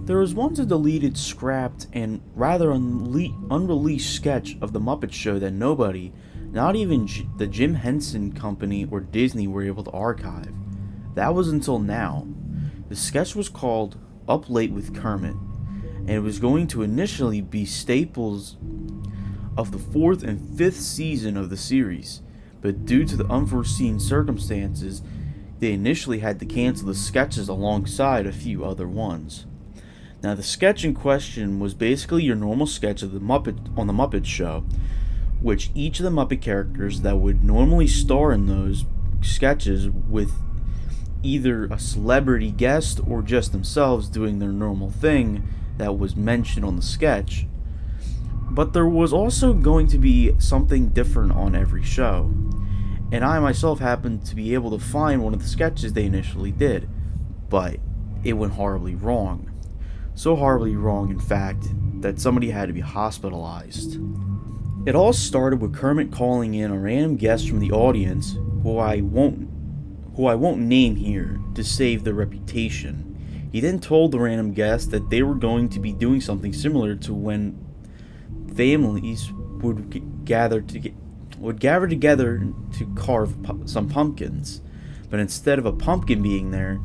There was once a deleted, scrapped, and rather unreleased sketch of The Muppet Show that nobody, not even the Jim Henson Company or Disney, were able to archive. That was until now. The sketch was called Up Late with Kermit, and it was going to initially be staples of the 4th and 5th season of the series, but due to the unforeseen circumstances, they initially had to cancel the sketches alongside a few other ones. Now, the sketch in question was basically your normal sketch of the Muppet Show, which each of the Muppet characters that would normally star in those sketches with either a celebrity guest or just themselves doing their normal thing that was mentioned on the sketch. But there was also going to be something different on every show, and I myself happened to be able to find one of the sketches they initially did, but it went horribly wrong. So horribly wrong, in fact, that somebody had to be hospitalized. It all started with Kermit calling in a random guest from the audience, who I won't name here to save their reputation. He then told the random guest that they were going to be doing something similar to when families would gather together to carve some pumpkins, but instead of a pumpkin being there,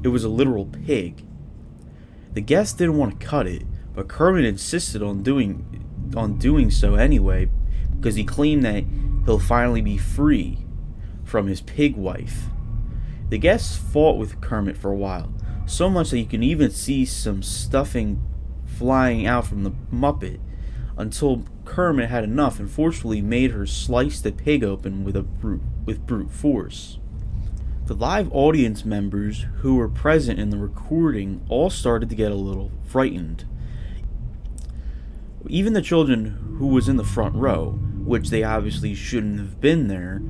it was a literal pig. The guest didn't want to cut it, but Kermit insisted on doing so anyway, because he claimed that he'll finally be free from his pig wife. The guests fought with Kermit for a while, so much that you can even see some stuffing flying out from the Muppet, until Kermit had enough and forcefully made her slice the pig open with brute force. The live audience members who were present in the recording all started to get a little frightened. Even the children who was in the front row, which they obviously shouldn't have been there.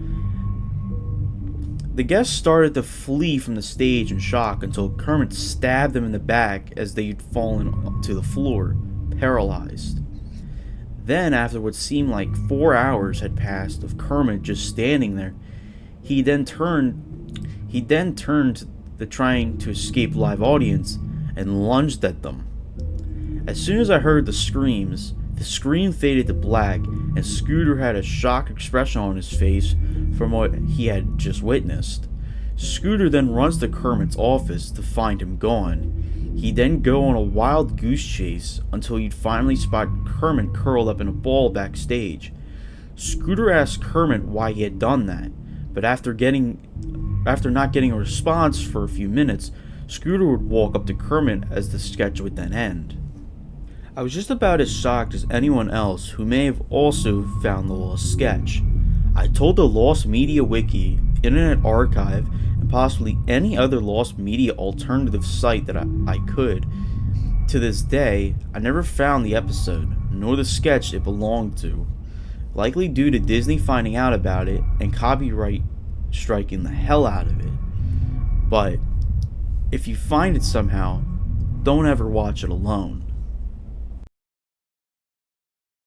The guests started to flee from the stage in shock until Kermit stabbed them in the back as they'd fallen to the floor, paralyzed. Then, after what seemed like 4 hours had passed of Kermit just standing there, he then turned the trying to escape live audience and lunged at them. As soon as I heard the scream faded to black, and Scooter had a shocked expression on his face from what he had just witnessed. Scooter then runs to Kermit's office to find him gone. He'd then go on a wild goose chase until he'd finally spot Kermit curled up in a ball backstage. Scooter asked Kermit why he had done that, but after not getting a response for a few minutes, Scooter would walk up to Kermit as the sketch would then end. I was just about as shocked as anyone else who may have also found the lost sketch. I told the Lost Media Wiki, Internet Archive, and possibly any other lost media alternative site that I could. To this day, I never found the episode, nor the sketch it belonged to, likely due to Disney finding out about it and copyright striking the hell out of it. But if you find it somehow, don't ever watch it alone.